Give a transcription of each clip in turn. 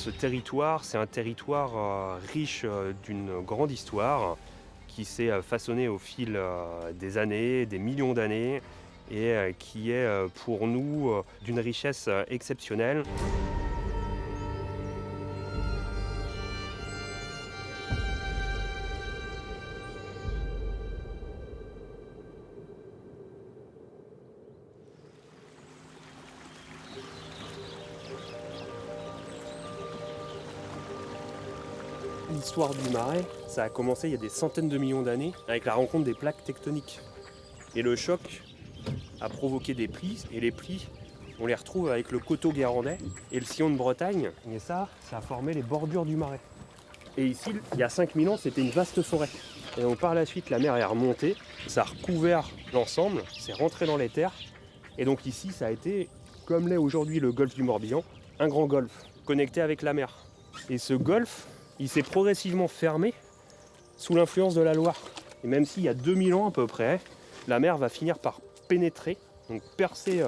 ce territoire, c'est un territoire riche d'une grande histoire qui s'est façonné au fil des années, des millions d'années, et qui est pour nous d'une richesse exceptionnelle. L'histoire du Marais, ça a commencé il y a des centaines de millions d'années avec la rencontre des plaques tectoniques. Et le choc a provoqué des plis, et les plis, on les retrouve avec le coteau guérandais et le sillon de Bretagne. Et ça a formé les bordures du Marais. Et ici, il y a 5000 ans, c'était une vaste forêt. Et donc par la suite, la mer est remontée, ça a recouvert l'ensemble, c'est rentré dans les terres. Et donc ici, ça a été, comme l'est aujourd'hui le golfe du Morbihan, un grand golfe, connecté avec la mer. Et ce golfe, il s'est progressivement fermé sous l'influence de la Loire. Et même s'il y a 2000 ans à peu près, la mer va finir par pénétrer, donc percer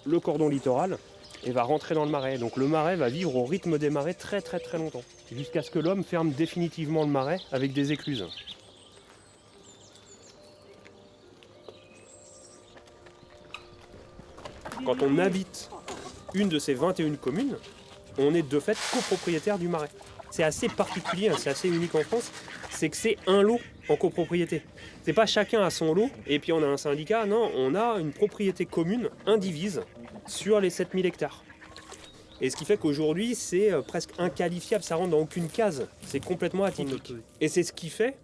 le cordon littoral et va rentrer dans le Marais. Donc le Marais va vivre au rythme des marées très très très longtemps, jusqu'à ce que l'homme ferme définitivement le Marais avec des écluses. Quand on habite une de ces 21 communes, on est de fait copropriétaire du Marais. C'est assez particulier, c'est assez unique en France, c'est que c'est un lot en copropriété. C'est pas chacun a son lot et puis on a un syndicat, non, on a une propriété commune, indivise, sur les 7000 hectares. Et ce qui fait qu'aujourd'hui, c'est presque inqualifiable, ça rentre dans aucune case, c'est complètement atypique. Et c'est ce qui fait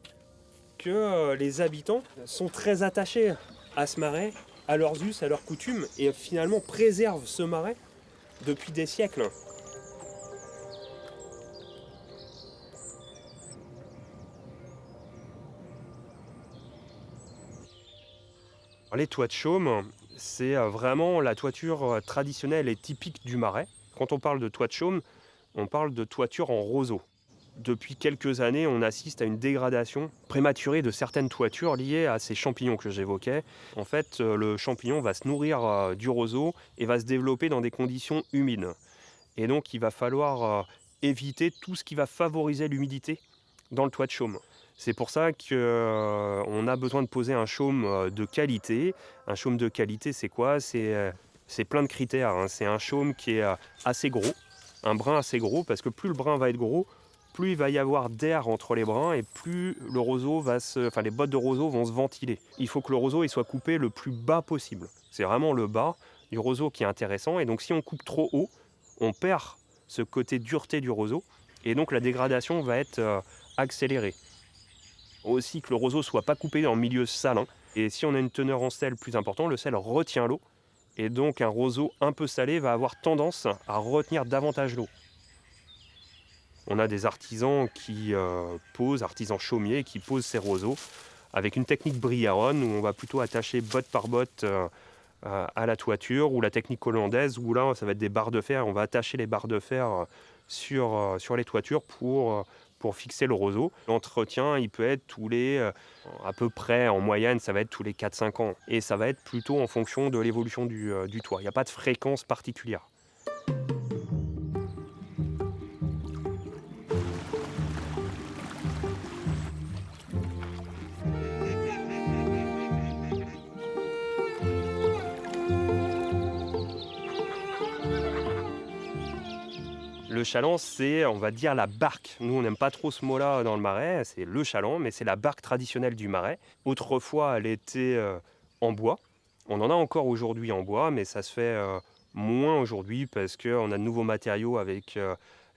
que les habitants sont très attachés à ce marais, à leurs us, à leurs coutumes, et finalement préservent ce marais depuis des siècles. Les toits de chaume, c'est vraiment la toiture traditionnelle et typique du Marais. Quand on parle de toit de chaume, on parle de toiture en roseau. Depuis quelques années, on assiste à une dégradation prématurée de certaines toitures liées à ces champignons que j'évoquais. En fait, le champignon va se nourrir du roseau et va se développer dans des conditions humides. Et donc, il va falloir éviter tout ce qui va favoriser l'humidité dans le toit de chaume. C'est pour ça qu'on a besoin de poser un chaume de qualité. Un chaume de qualité, c'est quoi ? C'est plein de critères. C'est un chaume qui est assez gros, un brin assez gros, parce que plus le brin va être gros, plus il va y avoir d'air entre les brins et plus le roseau les bottes de roseau vont se ventiler. Il faut que le roseau il soit coupé le plus bas possible. C'est vraiment le bas du roseau qui est intéressant. Et donc si on coupe trop haut, on perd ce côté dureté du roseau. Et donc la dégradation va être accélérée. Aussi que le roseau ne soit pas coupé en milieu salin. Et si on a une teneur en sel plus importante, le sel retient l'eau. Et donc un roseau un peu salé va avoir tendance à retenir davantage l'eau. On a des artisans qui artisans chaumiers, qui posent ces roseaux avec une technique briaronne où on va plutôt attacher botte par botte à la toiture, ou la technique hollandaise où là ça va être des barres de fer. On va attacher les barres de fer sur les toitures pour fixer le roseau. L'entretien, il peut être à peu près en moyenne, ça va être tous les 4-5 ans. Et ça va être plutôt en fonction de l'évolution du toit. Il n'y a pas de fréquence particulière. Le chaland, c'est, on va dire, la barque. Nous, on n'aime pas trop ce mot-là dans le Marais, c'est le chaland, mais c'est la barque traditionnelle du Marais. Autrefois, elle était en bois. On en a encore aujourd'hui en bois, mais ça se fait moins aujourd'hui parce qu'on a de nouveaux matériaux avec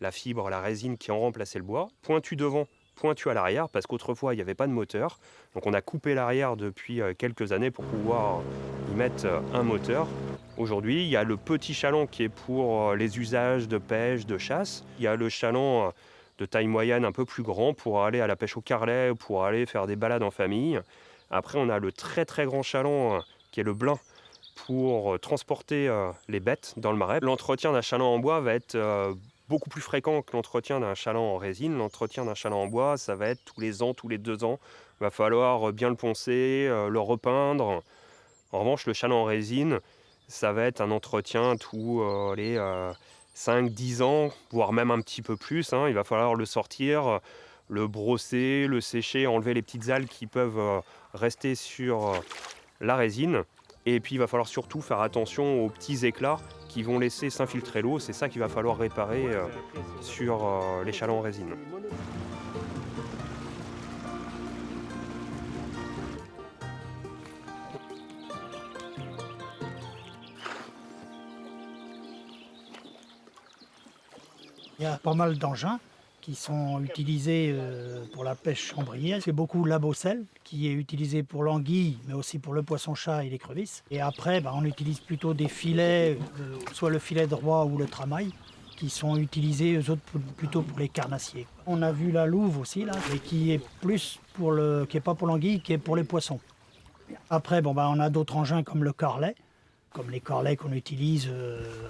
la fibre, la résine qui ont remplacé le bois. Pointu devant, pointu à l'arrière, parce qu'autrefois, il n'y avait pas de moteur. Donc on a coupé l'arrière depuis quelques années pour pouvoir y mettre un moteur. Aujourd'hui, il y a le petit chaland qui est pour les usages de pêche, de chasse. Il y a le chaland de taille moyenne un peu plus grand pour aller à la pêche au carrelet, pour aller faire des balades en famille. Après, on a le très très grand chaland qui est le blin pour transporter les bêtes dans le Marais. L'entretien d'un chaland en bois va être beaucoup plus fréquent que l'entretien d'un chaland en résine. L'entretien d'un chaland en bois, ça va être tous les ans, tous les 2 ans. Il va falloir bien le poncer, le repeindre. En revanche, le chaland en résine, ça va être un entretien tous les 5-10 ans, voire même un petit peu plus, hein. Il va falloir le sortir, le brosser, le sécher, enlever les petites algues qui peuvent rester sur la résine. Et puis il va falloir surtout faire attention aux petits éclats qui vont laisser s'infiltrer l'eau. C'est ça qu'il va falloir réparer sur les chalands en résine. Il y a pas mal d'engins qui sont utilisés pour la pêche en brière. C'est beaucoup la bosselle qui est utilisée pour l'anguille, mais aussi pour le poisson-chat et l'écrevisse. Et après, on utilise plutôt des filets, soit le filet droit ou le tramail, qui sont utilisés eux autres plutôt pour les carnassiers. On a vu la louve aussi là, mais qui est plus qui est pas pour l'anguille, qui est pour les poissons. Après, on a d'autres engins comme le corlet, comme les corlets qu'on utilise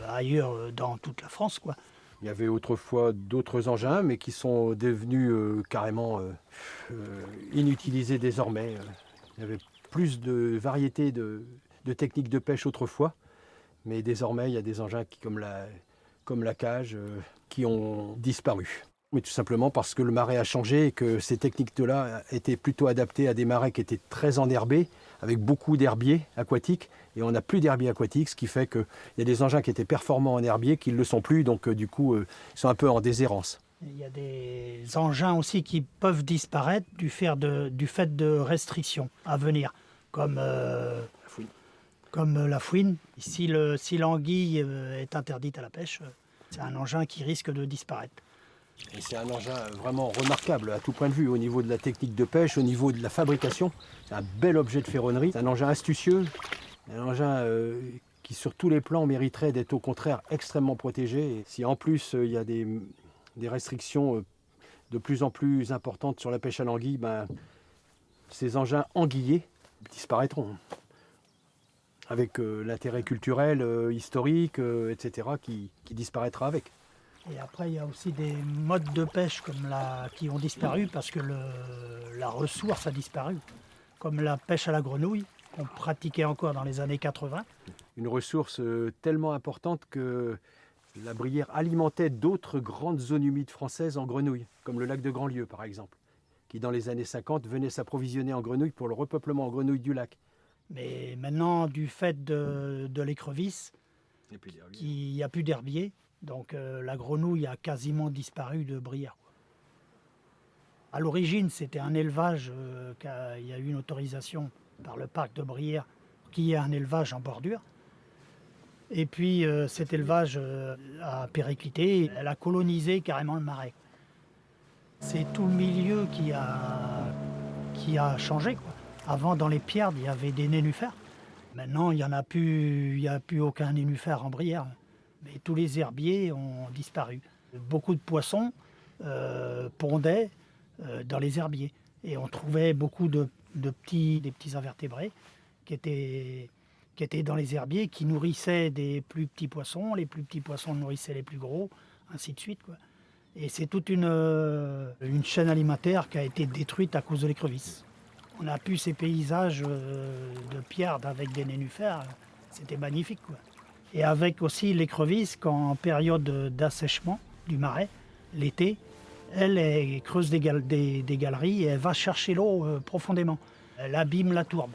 ailleurs dans toute la France, quoi. Il y avait autrefois d'autres engins, mais qui sont devenus carrément inutilisés désormais. Il y avait plus de variétés de techniques de pêche autrefois, mais désormais il y a des engins comme la cage qui ont disparu. Mais tout simplement parce que le marais a changé et que ces techniques-là étaient plutôt adaptées à des marais qui étaient très enherbés, avec beaucoup d'herbiers aquatiques, et on n'a plus d'herbiers aquatiques, ce qui fait qu'il y a des engins qui étaient performants en herbier qui ne le sont plus, donc du coup ils sont un peu en déshérence. Il y a des engins aussi qui peuvent disparaître du fait de restrictions à venir, comme la fouine. Si l'anguille est interdite à la pêche, c'est un engin qui risque de disparaître. Et c'est un engin vraiment remarquable à tout point de vue, au niveau de la technique de pêche, au niveau de la fabrication. C'est un bel objet de ferronnerie, c'est un engin astucieux, un engin qui sur tous les plans mériterait d'être au contraire extrêmement protégé. Et si en plus il y a des restrictions de plus en plus importantes sur la pêche à l'anguille, ces engins anguillés disparaîtront. Avec l'intérêt culturel, historique, etc. qui disparaîtra avec. Et après, il y a aussi des modes de pêche qui ont disparu parce que la ressource a disparu, comme la pêche à la grenouille, qu'on pratiquait encore dans les années 80. Une ressource tellement importante que la Brière alimentait d'autres grandes zones humides françaises en grenouilles, comme le lac de Grandlieu par exemple, qui dans les années 50 venait s'approvisionner en grenouilles pour le repeuplement en grenouilles du lac. Mais maintenant, du fait de l'écrevisse, il n'y a plus d'herbier. Donc la grenouille a quasiment disparu de Brière. À l'origine, c'était un élevage, il y a eu une autorisation par le parc de Brière, qui est un élevage en bordure. Et puis cet élevage a périclité, elle a colonisé carrément le marais. C'est tout le milieu qui a changé, quoi. Avant, dans les pierres, il y avait des nénuphars. Maintenant, il n'y a plus aucun nénuphar en Brière. Mais tous les herbiers ont disparu. Beaucoup de poissons pondaient dans les herbiers. Et on trouvait beaucoup des petits invertébrés qui étaient dans les herbiers, qui nourrissaient des plus petits poissons. Les plus petits poissons nourrissaient les plus gros, ainsi de suite, quoi. Et c'est toute une chaîne alimentaire qui a été détruite à cause de l'écrevisse. On a pu ces paysages de pierre avec des nénuphars, c'était magnifique, quoi. Et avec aussi l'écrevisse, en période d'assèchement du marais, l'été, elle creuse des galeries et elle va chercher l'eau profondément. Elle abîme la tourbe.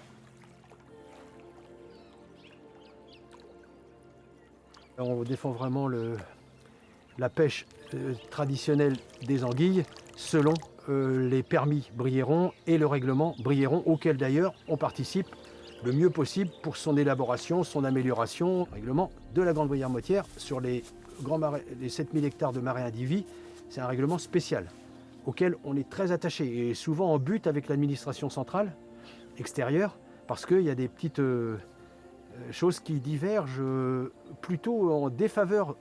On défend vraiment la pêche traditionnelle des anguilles selon les permis Briéron et le règlement Briéron, auquel d'ailleurs on participe le mieux possible pour son élaboration, son amélioration. Le règlement de la Grande Brière Motière sur les 7000 hectares de marais indivis, c'est un règlement spécial auquel on est très attaché et souvent en but avec l'administration centrale extérieure parce qu'il y a des petites choses qui divergent plutôt en défaveur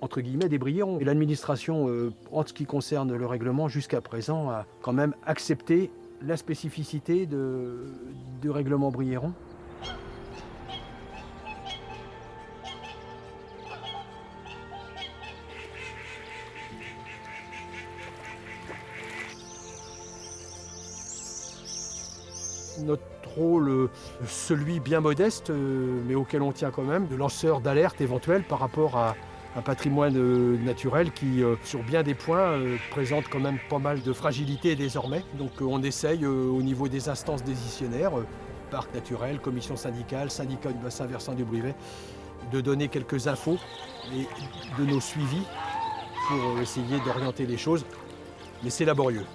entre guillemets des Briérons. Et l'administration, en ce qui concerne le règlement, jusqu'à présent a quand même accepté la spécificité du règlement Briéron. Notre rôle, celui bien modeste, mais auquel on tient quand même, de lanceur d'alerte éventuelle par rapport à un patrimoine naturel qui, sur bien des points, présente quand même pas mal de fragilité désormais. Donc on essaye au niveau des instances décisionnaires, parc naturel, commission syndicale, syndicat du bassin versant du Brivet, de donner quelques infos et de nos suivis pour essayer d'orienter les choses. Mais c'est laborieux.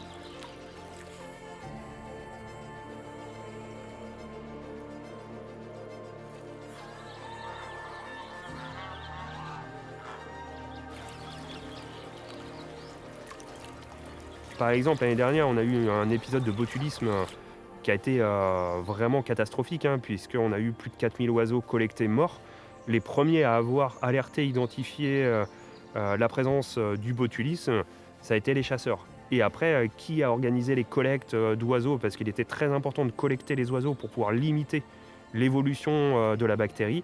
Par exemple, l'année dernière, on a eu un épisode de botulisme qui a été vraiment catastrophique, puisqu'on a eu plus de 4000 oiseaux collectés morts. Les premiers à avoir alerté, identifié la présence du botulisme, ça a été les chasseurs. Et après, qui a organisé les collectes d'oiseaux, parce qu'il était très important de collecter les oiseaux pour pouvoir limiter l'évolution de la bactérie,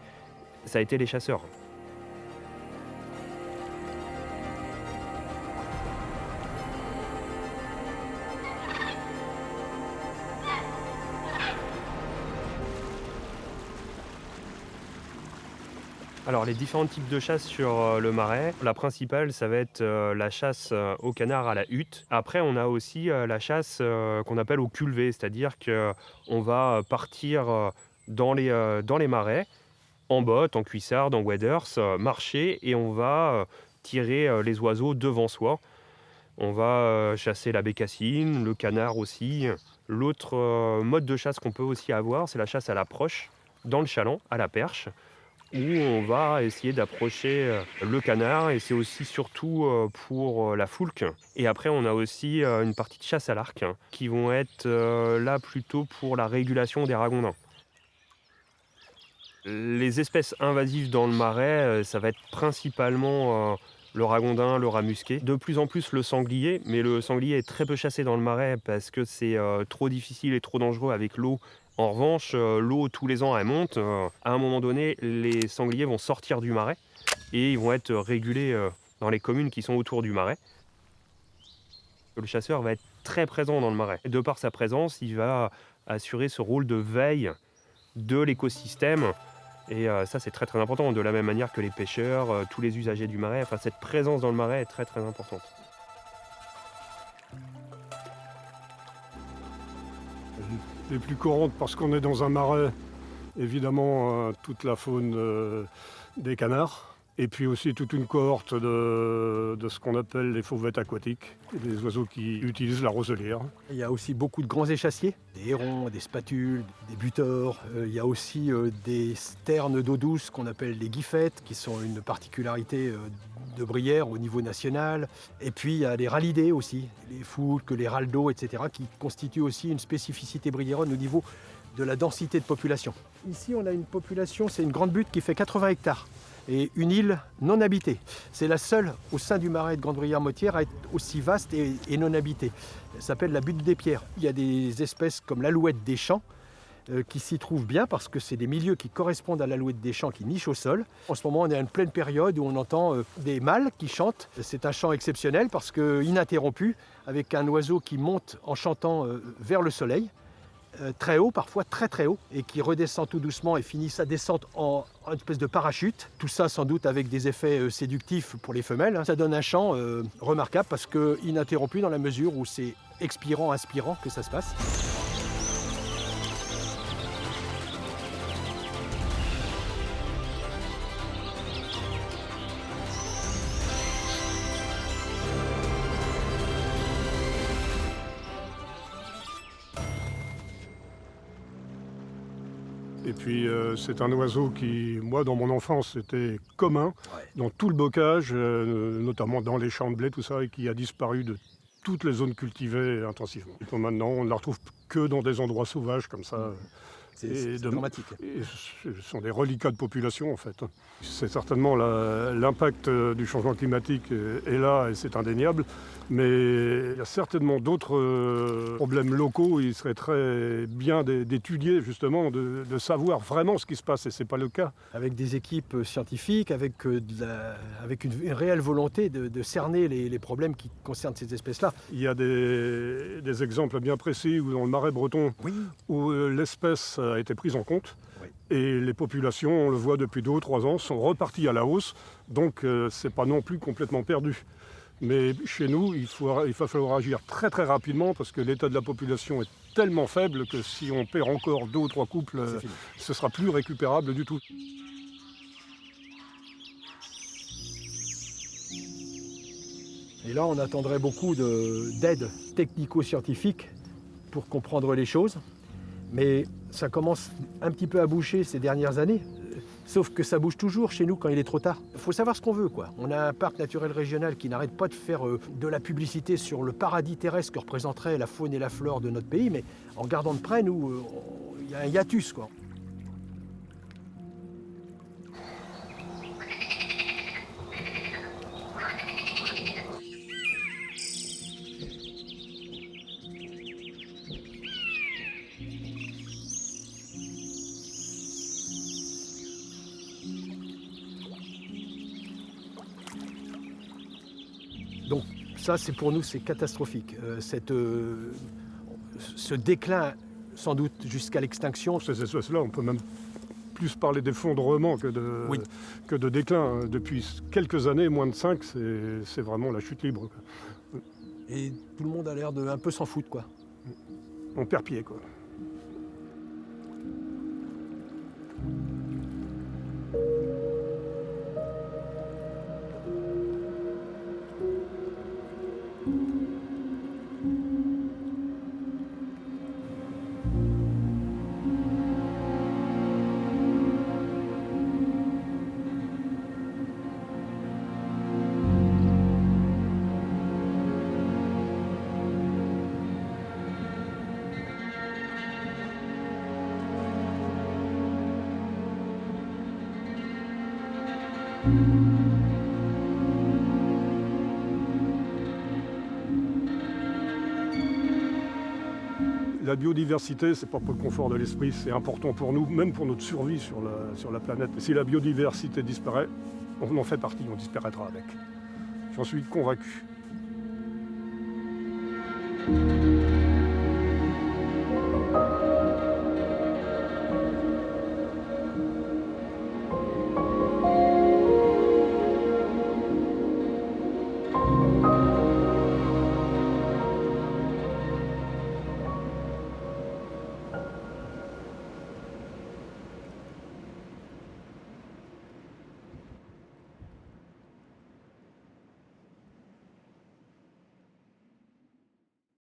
ça a été les chasseurs. Alors les différents types de chasse sur le Marais, la principale ça va être la chasse au canard à la hutte. Après on a aussi la chasse qu'on appelle au culvé, c'est-à-dire qu'on va partir dans les marais, en botte, en cuissarde, en waders, marcher et on va tirer les oiseaux devant soi. On va chasser la bécassine, le canard aussi. L'autre mode de chasse qu'on peut aussi avoir, c'est la chasse à l'approche, dans le chaland, à la perche, où on va essayer d'approcher le canard, et c'est aussi surtout pour la foulque. Et après on a aussi une partie de chasse à l'arc qui vont être là plutôt pour la régulation des ragondins. Les espèces invasives dans le Marais, ça va être principalement le ragondin, le rat musqué, de plus en plus le sanglier, mais le sanglier est très peu chassé dans le Marais parce que c'est trop difficile et trop dangereux avec l'eau. En revanche, l'eau tous les ans elle monte. À un moment donné, les sangliers vont sortir du Marais et ils vont être régulés dans les communes qui sont autour du Marais. Le chasseur va être très présent dans le Marais. De par sa présence, il va assurer ce rôle de veille de l'écosystème. Et ça, c'est très très important, de la même manière que les pêcheurs, tous les usagers du Marais. Enfin, cette présence dans le Marais est très très importante. Les plus courantes, parce qu'on est dans un marais, évidemment, toute la faune des canards. Et puis aussi toute une cohorte de ce qu'on appelle les fauvettes aquatiques, des oiseaux qui utilisent la roselière. Il y a aussi beaucoup de grands échassiers, des hérons, des spatules, des butors. Il y a aussi des sternes d'eau douce qu'on appelle les guiffettes, qui sont une particularité de Brière au niveau national. Et puis il y a les ralidés aussi, les foulques, les râles d'eau, etc., qui constituent aussi une spécificité briéronne au niveau de la densité de population. Ici, on a une population, c'est une grande butte qui fait 80 hectares. Et une île non habitée. C'est la seule au sein du Marais de Grande-Brière-Mottière à être aussi vaste et non habitée. Elle s'appelle la butte des Pierres. Il y a des espèces comme l'alouette des champs qui s'y trouvent bien parce que c'est des milieux qui correspondent à l'alouette des champs qui niche au sol. En ce moment, on est à une pleine période où on entend des mâles qui chantent. C'est un chant exceptionnel parce que ininterrompu, avec un oiseau qui monte en chantant vers le soleil. Très haut, parfois très très haut, et qui redescend tout doucement et finit sa descente en espèce de parachute. Tout ça sans doute avec des effets séductifs pour les femelles. Ça donne un chant remarquable parce que ininterrompu dans la mesure où c'est expirant, inspirant que ça se passe. Et puis c'est un oiseau qui, moi dans mon enfance, était commun dans tout le bocage, notamment dans les champs de blé, tout ça, et qui a disparu de toutes les zones cultivées intensivement. Et pour maintenant, on ne la retrouve que dans des endroits sauvages comme ça. C'est dramatique. Et ce sont des reliquats de population en fait. C'est certainement l'impact du changement climatique est là et c'est indéniable. Mais il y a certainement d'autres problèmes locaux où il serait très bien d'étudier justement, de savoir vraiment ce qui se passe et ce n'est pas le cas. Avec des équipes scientifiques, avec une réelle volonté de cerner les problèmes qui concernent ces espèces-là. Il y a des exemples bien précis où dans le Marais breton, où l'espèce a été prise en compte. Et les populations, on le voit depuis 2 ou 3 ans, sont reparties à la hausse, donc c'est pas non plus complètement perdu. Mais chez nous, il va falloir agir très très rapidement parce que l'état de la population est tellement faible que si on perd encore 2 ou 3 couples, ce sera plus récupérable du tout. Et là, on attendrait beaucoup d'aide technico-scientifique pour comprendre les choses. Mais ça commence un petit peu à boucher ces dernières années. Sauf que ça bouge toujours chez nous quand il est trop tard. Il faut savoir ce qu'on veut, quoi. On a un parc naturel régional qui n'arrête pas de faire de la publicité sur le paradis terrestre que représenterait la faune et la flore de notre pays, mais en regardant de près, nous, il y a un hiatus, quoi. Donc ça, c'est pour nous, c'est catastrophique. Ce déclin, sans doute jusqu'à l'extinction. Ces espèces-là, on peut même plus parler d'effondrement que de déclin. Depuis quelques années, moins de 5, c'est vraiment la chute libre, quoi. Et tout le monde a l'air de un peu s'en foutre, quoi. On perd pied, quoi. La biodiversité, c'est pas pour le confort de l'esprit, c'est important pour nous, même pour notre survie sur la planète. Et si la biodiversité disparaît, on en fait partie, on disparaîtra avec. J'en suis convaincu.